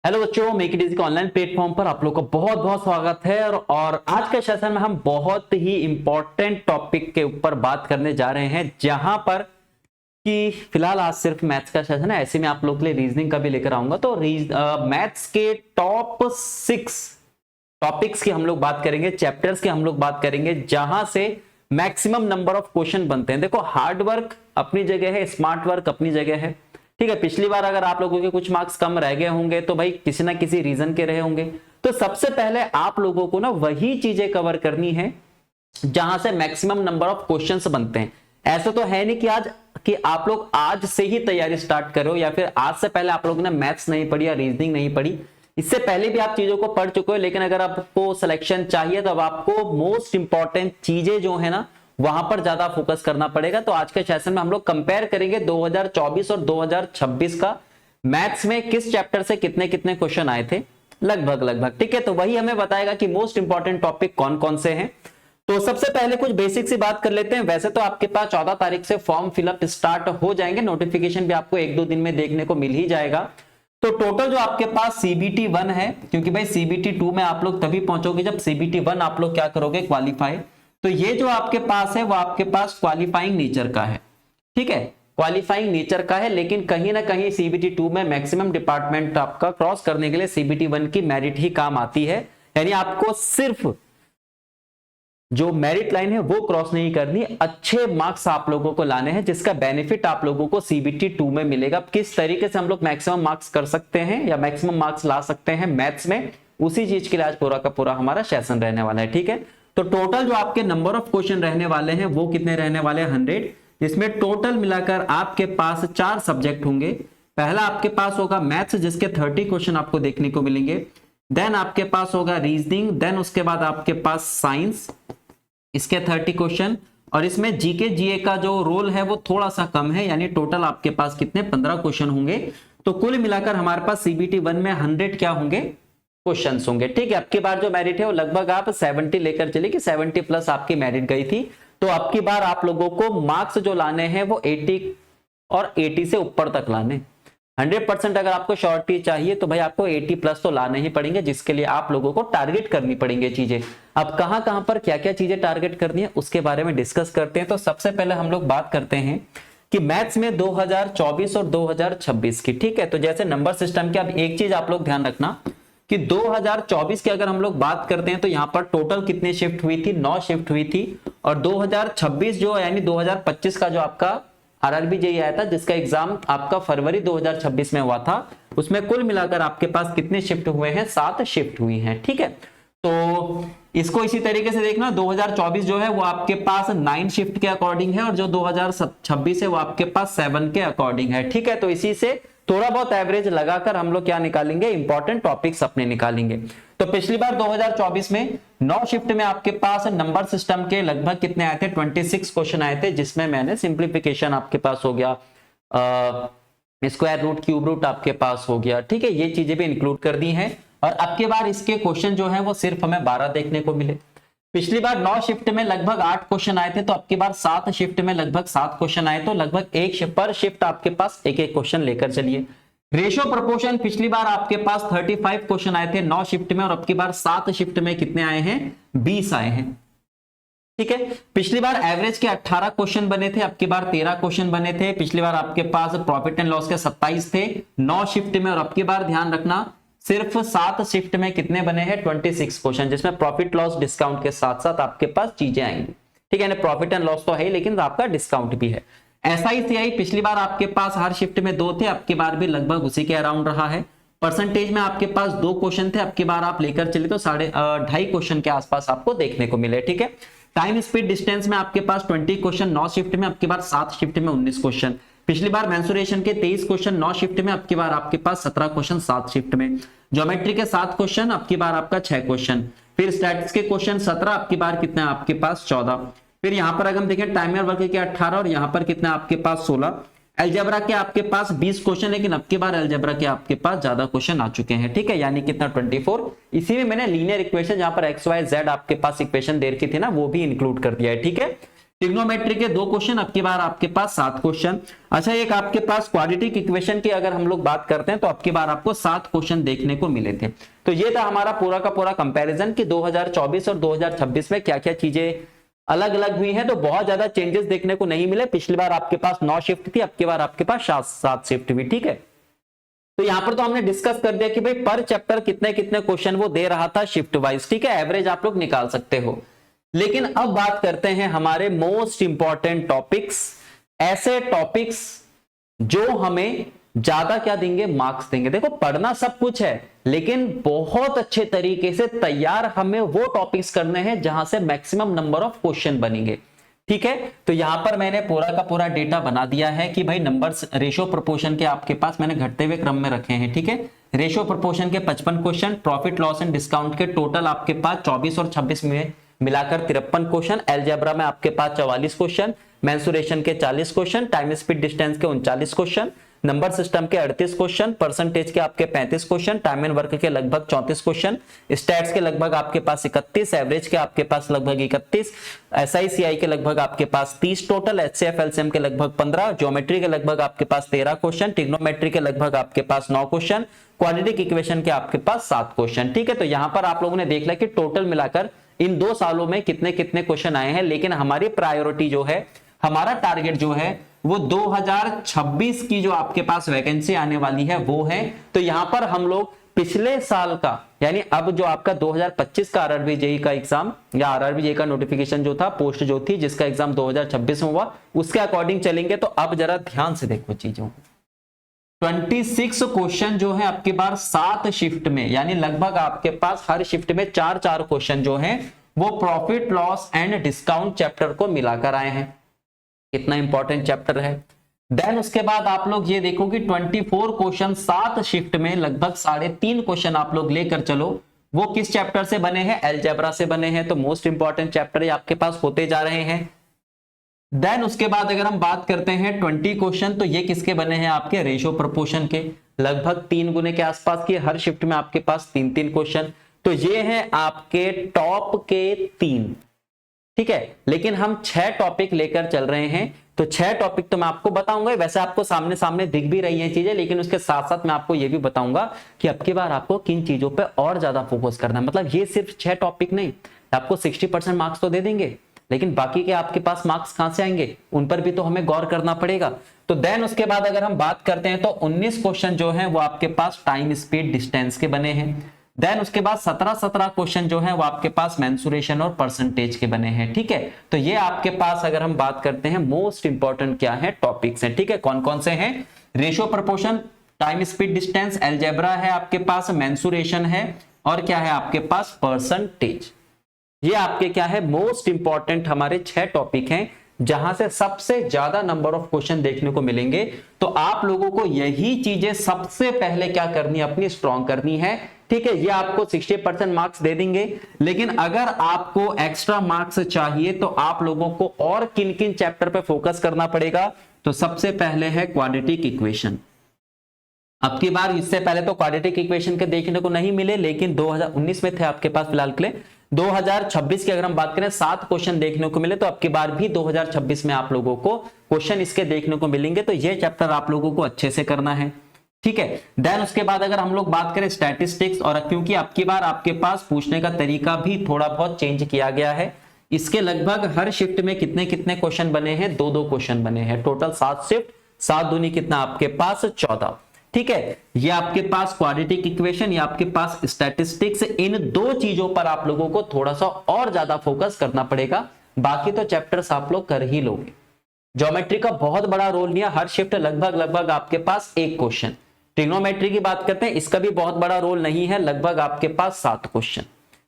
Hello बच्चों, make it easy के online platform पर आप लोग का बहुत बहुत स्वागत है। और आज के सेशन में हम बहुत ही इंपॉर्टेंट टॉपिक के ऊपर बात करने जा रहे हैं, जहां पर कि फिलहाल आज सिर्फ मैथ्स का सेशन है। ऐसे में आप लोग के लिए रीजनिंग का भी लेकर आऊंगा। तो मैथ्स के टॉप 6 टॉपिक्स की हम लोग बात करेंगे, चैप्टर्स की हम लोग बात करेंगे, जहां से मैक्सिमम नंबर ऑफ क्वेश्चन बनते हैं। देखो, हार्ड वर्क अपनी जगह है, स्मार्ट वर्क अपनी जगह है। ठीक है, पिछली बार अगर आप लोगों के कुछ मार्क्स कम रह गए होंगे तो भाई किसी ना किसी रीजन के रहे होंगे। तो सबसे पहले आप लोगों को ना वही चीजें कवर करनी है जहां से मैक्सिमम नंबर ऑफ क्वेश्चंस बनते हैं। ऐसा तो है नहीं कि आप लोग आज से ही तैयारी स्टार्ट करो, या फिर आज से पहले आप लोगों ने मैथ्स नहीं पढ़ी या रीजनिंग नहीं पढ़ी। इससे पहले भी आप चीजों को पढ़ चुके हो, लेकिन अगर आपको सिलेक्शन चाहिए तो अब आपको मोस्ट इंपॉर्टेंट चीजें जो है ना वहां पर ज्यादा फोकस करना पड़ेगा। तो आज के सेशन में हम लोग कंपेयर करेंगे 2024 और 2026 का मैथ्स में किस चैप्टर से कितने कितने क्वेश्चन आए थे लगभग। ठीक है, तो वही हमें बताएगा कि मोस्ट इंपॉर्टेंट टॉपिक कौन कौन से हैं। तो सबसे पहले कुछ बेसिक सी बात कर लेते हैं। वैसे तो आपके पास 14 तारीख से फॉर्म फिलअप स्टार्ट हो जाएंगे, नोटिफिकेशन भी आपको 1-2 दिन में देखने को मिल ही जाएगा। तो टोटल जो आपके पास CBT 1 है, क्योंकि भाई CBT 2 में आप लोग तभी पहुंचोगे जब CBT 1 आप लोग क्या करोगे, क्वालिफाई। तो ये जो आपके पास है वो आपके पास क्वालिफाइंग नेचर का है। ठीक है, क्वालिफाइंग नेचर का है, लेकिन कहीं ना कहीं CBT 2 में मैक्सिमम डिपार्टमेंट आपका क्रॉस करने के लिए CBT 1 की मेरिट ही काम आती है। यानी आपको सिर्फ जो मेरिट लाइन है वो क्रॉस नहीं करनी, अच्छे मार्क्स आप लोगों को लाने हैं, जिसका बेनिफिट आप लोगों को CBT 2 में मिलेगा। किस तरीके से हम लोग मैक्सिमम मार्क्स कर सकते हैं या मैक्सिमम मार्क्स ला सकते हैं मैथ्स में, उसी चीज के लिए आज पूरा का पूरा हमारा सेशन रहने वाला है। ठीक है, तो टोटल जो आपके नंबर ऑफ क्वेश्चन रहने वाले हैं वो कितने रहने वाले हैं, 100। इसमें टोटल मिलाकर आपके पास 4 सब्जेक्ट होंगे। पहला आपके पास होगा मैथ्स, जिसके 30 क्वेश्चन आपको देखने को मिलेंगे। देन आपके पास होगा रीजनिंग, देन उसके बाद आपके पास साइंस, इसके 30 क्वेश्चन। और इसमें जीके जीए का जो रोल है वो थोड़ा सा कम है, यानी टोटल आपके पास कितने 15 क्वेश्चन होंगे। तो कुल मिलाकर हमारे पास CBT 1 में 100 क्या होंगे, क्वेश्चंस होंगे। ठीक है, अब की बार जो मेरिट है वो लगभग आप 70 लेकर चले कि 70 प्लस आपकी मेरिट गई थी। तो अब की बार आप लोगों को मार्क्स जो लाने हैं वो 80 और 80 से ऊपर तक लाने। 100% अगर आपको शॉर्टी चाहिए तो भाई आपको 80 प्लस तो लाने ही पड़ेंगे, जिसके लिए आप लोगों को टारगेट करनी पड़ेंगे चीजें। अब कहां पर क्या क्या चीजें टारगेट करनी है उसके बारे में डिस्कस करते हैं। तो सबसे पहले हम लोग बात करते हैं कि मैथ्स में 2024 और 2026 की। ठीक है, तो जैसे नंबर सिस्टम की, अब एक चीज आप लोग ध्यान रखना कि 2024 की अगर हम लोग बात करते हैं तो यहां पर टोटल कितने शिफ्ट हुई थी, 9 शिफ्ट हुई थी। और 2026 जो यानी 2025 का जो आपका RRB जेईई आया था, जिसका एग्जाम आपका फरवरी 2026 में हुआ था, उसमें कुल मिलाकर आपके पास कितने शिफ्ट हुए हैं, 7 शिफ्ट हुई हैं। ठीक है, तो इसको इसी तरीके से देखना, 2024 जो है वो आपके पास 9 शिफ्ट के अकॉर्डिंग है, और जो 2026 है वो आपके पास 7 के अकॉर्डिंग है। ठीक है, तो इसी से थोड़ा बहुत एवरेज लगाकर हम लोग क्या निकालेंगे, इंपॉर्टेंट टॉपिक्स अपने निकालेंगे। तो पिछली बार 2024 में 9 शिफ्ट में आपके पास नंबर सिस्टम के लगभग कितने आए थे, 26 क्वेश्चन आए थे, जिसमें मैंने सिंप्लीफिकेशन आपके पास हो गया, स्क्वायर रूट, क्यूब रूट आपके पास हो गया। ठीक है, ये चीजें भी इंक्लूड कर दी हैं। और अब की बार इसके क्वेश्चन जो है वो सिर्फ हमें 12 देखने को मिले। पिछली बार 9 शिफ्ट में लगभग 8 क्वेश्चन आए थे, तो अब की बार 7 शिफ्ट में लगभग 7 क्वेश्चन आए, तो लगभग एक पर शिफ्ट आपके पास एक एक क्वेश्चन लेकर चलिए। रेशो प्रोपोर्शन, पिछली बार आपके पास 35 क्वेश्चन आए थे 9 शिफ्ट में, और अब की बार 7 शिफ्ट में कितने आए हैं, 20 आए हैं। ठीक है, पिछली बार एवरेज के 18 क्वेश्चन बने थे, अब की बार 13 क्वेश्चन बने थे। पिछली बार आपके पास प्रॉफिट एंड लॉस के 27 थे 9 शिफ्ट में, और अब की बार ध्यान रखना सिर्फ 7 शिफ्ट में कितने बने हैं, 26 क्वेश्चन, जिसमें प्रॉफिट लॉस डिस्काउंट के साथ साथ आपके पास चीजें आएंगी। ठीक है, प्रॉफिट एंड लॉस तो है लेकिन आपका डिस्काउंट भी है। SICI पिछली बार आपके पास हर शिफ्ट में 2 थे, अब की बार भी लगभग उसी के अराउंड रहा है। परसेंटेज में आपके पास 2 क्वेश्चन थे, अब की बार आप लेकर चले तो 2.5 क्वेश्चन के आसपास आपको देखने को मिले। ठीक है, टाइम स्पीड डिस्टेंस में आपके पास 20 क्वेश्चन 9 शिफ्ट में, अब की बार 7 शिफ्ट में 19 क्वेश्चन। पिछली बार मेंसुरेशन के 23 क्वेश्चन 9 शिफ्ट में, अब की बार आपके पास 17 क्वेश्चन 7 शिफ्ट में। ज्योमेट्री के 7 क्वेश्चन, अब की बार आपका 6 क्वेश्चन। फिर स्टैटिक्स के क्वेश्चन 17, अब की बार कितना आपके पास 14। फिर यहां पर अगर हम देखें टाइमर वर्क के 18, और यहां पर कितना आपके पास 16। अलजेब्रा के आपके पास 20 क्वेश्चन, लेकिन अब की बार अलजेब्रा के आपके पास ज्यादा क्वेश्चन आ चुके हैं। ठीक है, यानी कितना 24। इसी में मैंने लीनियर इक्वेशन, जहां पर XYZ आपके पास इक्वेशन दे रखी थी ना, वो भी इंक्लूड कर दिया है। ठीक है, ट्रिग्नोमेट्री के 2 क्वेश्चन, अब की बार आपके पास 7 क्वेश्चन। अच्छा, एक आपके पास क्वाड्रेटिक इक्वेशन की अगर हम लोग बात करते हैं तो अब की बार आपको 7 क्वेश्चन देखने को मिले थे। तो ये था हमारा पूरा का पूरा कंपैरिजन कि 2024 और 2026 में क्या क्या चीजें अलग अलग हुई हैं। तो बहुत ज्यादा चेंजेस देखने को नहीं मिले। पिछली बार आपके पास 9 शिफ्ट थी, अब की बार आपके पास 7 शिफ्ट हुई। ठीक है, तो यहां पर तो हमने डिस्कस कर दिया कि भाई पर चैप्टर कितने कितने क्वेश्चन वो दे रहा था शिफ्ट वाइज। ठीक है, एवरेज आप लोग निकाल सकते हो। लेकिन अब बात करते हैं हमारे मोस्ट इंपॉर्टेंट टॉपिक्स, ऐसे टॉपिक्स जो हमें ज्यादा क्या देंगे, मार्क्स देंगे। देखो, पढ़ना सब कुछ है, लेकिन बहुत अच्छे तरीके से तैयार हमें वो टॉपिक्स करने हैं जहां से मैक्सिमम नंबर ऑफ क्वेश्चन बनेंगे। ठीक है, तो यहां पर मैंने पूरा का पूरा डेटा बना दिया है कि भाई नंबर्स रेशियो प्रोपोर्शन के आपके पास मैंने घटते हुए क्रम में रखे हैं। ठीक है, रेशियो प्रोपोर्शन के 55 question, profit loss and discount के टोटल आपके पास 24 और 26 में मिलाकर 53 क्वेश्चन, अलजेब्रा में आपके पास 44 क्वेश्चन, मेंसुरेशन के 40 क्वेश्चन, टाइम स्पीड डिस्टेंस के 39 क्वेश्चन, नंबर सिस्टम के 38 क्वेश्चन, परसेंटेज के आपके 35 क्वेश्चन, टाइम एंड वर्क के लगभग 34 क्वेश्चन, स्टैट्स के लगभग आपके पास 31, एवरेज के आपके पास लगभग 31, एसआईसीआई के लगभग आपके पास 30 टोटल, एचसीएफ एलसीएम के लगभग 15, ज्योमेट्री के लगभग आपके पास 13 क्वेश्चन, ट्रिग्नोमेट्री के लगभग आपके पास 9 क्वेश्चन, क्वाड्रेटिक इक्वेशन के आपके पास 7 क्वेश्चन। ठीक है, तो यहां पर आप लोगों ने देख लिया कि टोटल मिलाकर इन 2 सालों में कितने कितने क्वेश्चन आए हैं। लेकिन हमारी प्रायोरिटी जो है, हमारा टारगेट जो है वो 2026 की जो आपके पास वैकेंसी आने वाली है वो है। तो यहां पर हम लोग पिछले साल का, यानी अब जो आपका 2025 का आरआरबी जेई का एग्जाम या आरआरबी जेई का नोटिफिकेशन जो था, पोस्ट जो थी जिसका एग्जाम 2026 में हुआ, उसके अकॉर्डिंग चलेंगे। तो अब जरा ध्यान से देखो चीजों को। 26 क्वेश्चन जो है आपके पास 7 शिफ्ट में, यानी लगभग आपके पास हर शिफ्ट में 4-4 क्वेश्चन जो है वो profit loss and discount chapter को मिलाकर आए हैं। कितना इंपॉर्टेंट चैप्टर है। देन उसके बाद आप लोग ये देखो कि 24 क्वेश्चन 7 शिफ्ट में लगभग 3.5 क्वेश्चन आप लोग लेकर चलो, वो किस चैप्टर से बने हैं, अलजेब्रा से बने हैं। तो मोस्ट इंपॉर्टेंट चैप्टर आपके पास होते जा रहे हैं। देन उसके बाद अगर हम बात करते हैं 20 क्वेश्चन, तो ये किसके बने हैं, आपके रेशियो प्रोपोर्शन के, लगभग 3 गुने के आसपास की, हर शिफ्ट में आपके पास 3-3 क्वेश्चन। तो ये हैं आपके टॉप के 3। ठीक है, लेकिन हम 6 टॉपिक लेकर चल रहे हैं। तो 6 टॉपिक तो मैं आपको बताऊंगा, वैसे आपको सामने सामने दिख भी रही हैं चीजें, लेकिन उसके साथ साथ मैं आपको ये भी बताऊंगा कि अब की बार आपको किन चीजों पे और ज्यादा फोकस करना है। मतलब ये सिर्फ 6 टॉपिक नहीं, आपको 60% मार्क्स तो दे देंगे, लेकिन बाकी के आपके पास मार्क्स कहां से आएंगे, उन पर भी तो हमें गौर करना पड़ेगा। तो देन उसके बाद अगर हम बात करते हैं तो 19 क्वेश्चन जो है वो आपके पास टाइम स्पीड डिस्टेंस के बने हैं। देन उसके बाद 17 क्वेश्चन जो है वो आपके पास मेंसुरेशन और परसेंटेज के बने हैं। ठीक है, तो ये आपके पास अगर हम बात करते हैं मोस्ट इंपॉर्टेंट क्या है टॉपिक्स हैं। ठीक है, कौन कौन से हैं, ratio proportion, time speed distance, algebra है आपके पास, मेंसुरेशन है, और क्या है आपके पास परसेंटेज। ये आपके क्या है मोस्ट इंपॉर्टेंट हमारे 6 टॉपिक हैं जहां से सबसे ज्यादा नंबर ऑफ क्वेश्चन देखने को मिलेंगे। तो आप लोगों को यही चीजें सबसे पहले क्या करनी है, अपनी स्ट्रॉन्ग करनी है। ठीक है, ये आपको 60% मार्क्स दे देंगे, लेकिन अगर आपको एक्स्ट्रा मार्क्स चाहिए तो आप लोगों को और किन किन चैप्टर पे फोकस करना पड़ेगा। तो सबसे पहले है क्वाड्रेटिक इक्वेशन। अब की बार इससे पहले तो क्वाड्रेटिक इक्वेशन के देखने को नहीं मिले, लेकिन 2019 में थे आपके पास फिलहाल के लिए। 2026 की अगर हम बात करें 7 क्वेश्चन देखने को मिले, तो अब की बार भी 2026 में आप लोगों को क्वेश्चन इसके देखने को मिलेंगे। तो ये चैप्टर आप लोगों को अच्छे से करना है। ठीक है, देन उसके बाद अगर हम लोग बात करें स्टैटिस्टिक्स, और क्योंकि अब की बार आपके पास पूछने का तरीका भी थोड़ा बहुत चेंज किया गया है, इसके लगभग हर शिफ्ट में कितने कितने क्वेश्चन बने हैं, 2-2 क्वेश्चन बने हैं। टोटल 7 शिफ्ट, 7 दूनी कितना आपके पास 14। ठीक है, ये आपके पास क्वाड्रेटिक इक्वेशन, ये आपके पास स्टैटिस्टिक्स, इन 2 चीजों पर आप लोगों को थोड़ा सा और ज्यादा फोकस करना पड़ेगा। बाकी तो चैप्टर्स आप लोग कर ही लोगे। ज्योमेट्री का बहुत बड़ा रोल नहीं है, हर शिफ्ट लगभग आपके पास 1 क्वेश्चन। ट्रिग्नोमेट्री की बात करते हैं, इसका भी बहुत बड़ा रोल नहीं है, लगभग आपके पास 7 क्वेश्चन।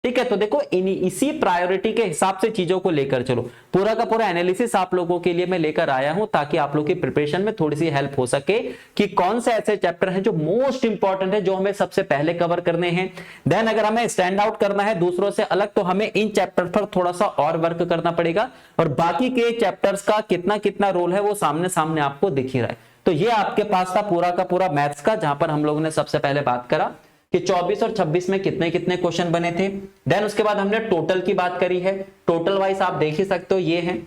ठीक है, तो देखो इसी प्रायोरिटी के हिसाब से चीजों को लेकर चलो। पूरा का पूरा एनालिसिस आप लोगों के लिए मैं लेकर आया हूं, ताकि आप लोगों की प्रिपरेशन में थोड़ी सी हेल्प हो सके कि कौन से ऐसे चैप्टर हैं जो मोस्ट इंपॉर्टेंट है, जो हमें सबसे पहले कवर करने हैं। देन अगर हमें स्टैंड आउट करना है दूसरों से अलग, तो हमें इन चैप्टर पर थोड़ा सा और वर्क करना पड़ेगा, और बाकी के चैप्टर्स का कितना कितना रोल है वो सामने सामने आपको दिख ही रहा है। तो ये आपके पास था पूरा का पूरा मैथ्स का, जहां पर हम लोगों ने सबसे पहले बात करा कि 24 और 26 में कितने कितने क्वेश्चन बने थे। देन उसके बाद हमने टोटल की बात करी है, टोटल वाइज आप देख ही सकते हो ये है।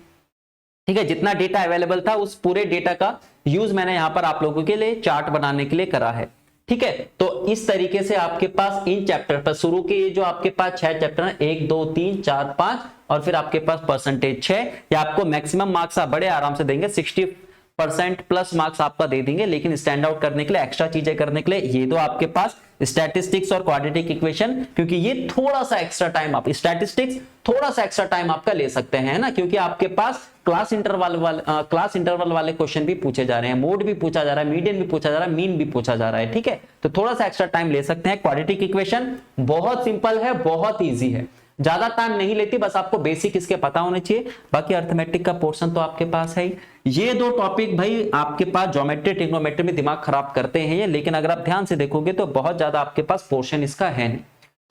ठीक है, जितना डेटा अवेलेबल था उस पूरे डेटा का यूज मैंने यहां पर आप लोगों के लिए चार्ट बनाने के लिए करा है। ठीक है, तो इस तरीके से आपके पास इन चैप्टर पर शुरू के ये जो आपके पास 6 चैप्टर हैं, 1 2 3 4 5 और फिर आपके पास परसेंटेज 6, या आपको मैक्सिमम मार्क्स आप बड़े आराम से देंगे, 60% प्लस मार्क्स आपका दे देंगे। लेकिन स्टैंड आउट करने के लिए, एक्स्ट्रा चीजें करने के लिए ये दो आपके पास स्टैटिस्टिक्स और क्वाड्रेटिक इक्वेशन, क्योंकि ये थोड़ा सा एक्स्ट्रा टाइम, आप स्टैटिस्टिक्स थोड़ा सा एक्स्ट्रा टाइम आपका ले सकते हैं ना, क्योंकि आपके पास क्लास इंटरवल वाले क्वेश्चन भी पूछे जा रहे हैं, मोड भी पूछा जा रहा है, मीडियन भी पूछा जा रहा है, मीन भी पूछा जा रहा है। ठीक है, तो थोड़ा सा एक्स्ट्रा टाइम ले सकते हैं। क्वाड्रेटिक इक्वेशन बहुत सिंपल है, बहुत ईजी है, ज्यादा टाइम नहीं लेती, बस आपको बेसिक इसके पता होने चाहिए। बाकी अर्थमेटिक का पोर्शन तो आपके पास है ही। ये दो टॉपिक भाई आपके पास ज्योमेट्री ट्रिग्नोमेट्री में दिमाग खराब करते हैं ये, लेकिन अगर आप ध्यान से देखोगे तो बहुत ज्यादा आपके पास पोर्शन इसका है नहीं।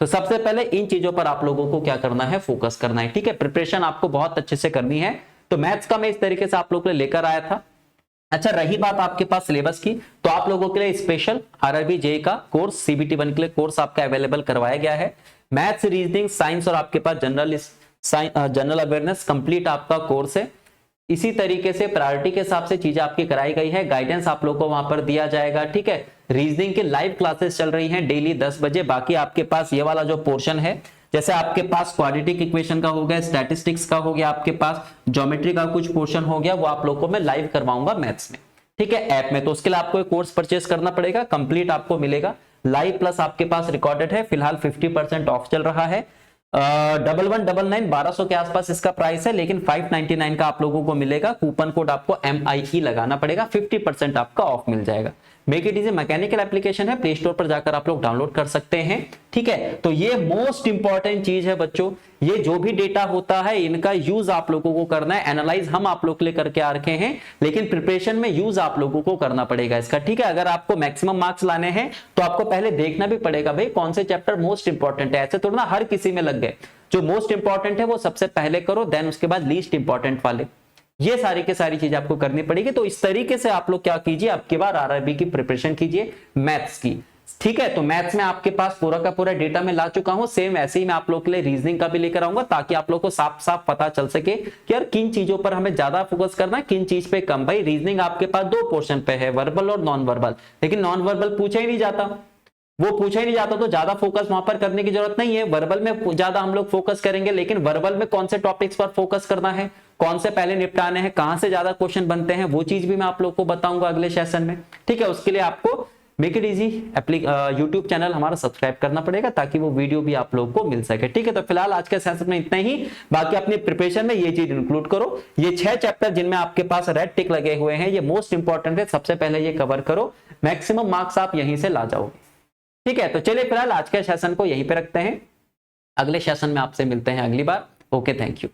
तो सबसे पहले इन चीजों पर आप लोगों को क्या करना है, फोकस करना है। ठीक है, प्रिपरेशन आपको बहुत अच्छे से करनी है। तो मैथ्स का मैं इस तरीके से आप लोगों के लिए लेकर आया था। अच्छा, रही बात आपके पास सिलेबस की, तो आप लोगों के लिए स्पेशल आरआरबी जेईई का कोर्स, सीबीटी 1 के लिए कोर्स आपका अवेलेबल करवाया गया है। मैथ्स, रीजनिंग, साइंस और आपके पास जनरल अवेयरनेस कंप्लीट आपका कोर्स है। इसी तरीके से प्रायोरिटी के हिसाब से चीजें आपकी कराई गई है, गाइडेंस आप लोगों को वहां पर दिया जाएगा। ठीक है, रीजनिंग के लाइव क्लासेस चल रही हैं डेली 10 बजे। बाकी आपके पास ये वाला जो पोर्शन है, जैसे आपके पास क्वाड्रेटिक इक्वेशन का हो गया, स्टैटिस्टिक्स का हो गया, आपके पास ज्योमेट्री का कुछ पोर्शन हो गया, वो आप लोगों को मैं लाइव करवाऊंगा मैथ्स में। ठीक है, ऐप में। तो उसके लिए आपको एक कोर्स परचेस करना पड़ेगा, कंप्लीट आपको मिलेगा, लाइव प्लस आपके पास रिकॉर्डेड है। फिलहाल 50% ऑफ चल रहा है। 1199 1200 के आसपास इसका प्राइस है, लेकिन 599 का आप लोगों को मिलेगा। कूपन कोड आपको MIE लगाना पड़ेगा, 50% आपका ऑफ मिल जाएगा। Make it easy mechanical application है, प्ले स्टोर पर जाकर आप लोग डाउनलोड कर सकते हैं। ठीक है, तो ये मोस्ट इंपॉर्टेंट चीज है बच्चों, ये जो भी डेटा होता है इनका यूज आप लोगों को करना है। एनालाइज हम आप लोग के लिए करके आ रखे हैं, लेकिन प्रिपरेशन में यूज आप लोगों को करना पड़ेगा इसका। ठीक है, अगर आपको मैक्सिमम मार्क्स लाने हैं तो आपको पहले देखना भी पड़ेगा भाई कौन से चैप्टर मोस्ट इंपॉर्टेंट है। ऐसे थोड़ा ना हर किसी में लग गए, जो मोस्ट इंपॉर्टेंट है वो सबसे पहले करो, देन उसके बाद लीस्ट इंपॉर्टेंट वाले। ये सारी की सारी चीजें आपको करनी पड़ेगी। तो इस तरीके से आप लोग क्या कीजिए, आपकी बार आरआरबी की प्रिपरेशन कीजिए मैथ्स की। ठीक है, तो मैथ्स में आपके पास पूरा का पूरा डेटा मैं ला चुका हूं। सेम ऐसे ही मैं आप लोग के लिए रीजनिंग का भी लेकर आऊंगा, ताकि आप लोग को साफ साफ पता चल सके कि यार किन चीजों पर हमें ज्यादा फोकस करना है, किन चीज पे कम। भाई रीजनिंग आपके पास 2 पोर्शन पे है, वर्बल और नॉन वर्बल, लेकिन नॉन वर्बल पूछा ही नहीं जाता, वो पूछा ही नहीं जाता, तो ज्यादा फोकस वहां पर करने की जरूरत नहीं है। वर्बल में ज्यादा हम लोग फोकस करेंगे, लेकिन वर्बल में कौन से टॉपिक्स पर फोकस करना है, कौन से पहले निपटाने हैं, कहां से ज्यादा क्वेश्चन बनते हैं, वो चीज भी मैं आप लोग को बताऊंगा अगले सेशन में। ठीक है, उसके लिए आपको make it easy YouTube channel हमारा सब्सक्राइब करना पड़ेगा, ताकि वो वीडियो भी आप लोग को मिल सके। ठीक है, तो फिलहाल आज के सेशन में इतना ही। बाकी अपनी प्रिपरेशन में ये चीज इंक्लूड करो, ये 6 चैप्टर जिनमें आपके पास रेड टिक लगे हुए हैं, ये मोस्ट इंपॉर्टेंट है, सबसे पहले ये कवर करो, मैक्सिमम मार्क्स आप यहीं से ला जाओगे। ठीक है, तो चलिए फिलहाल आज के सेशन को यहीं पे रखते हैं, अगले सेशन में आपसे मिलते हैं अगली बार। Okay, thank you.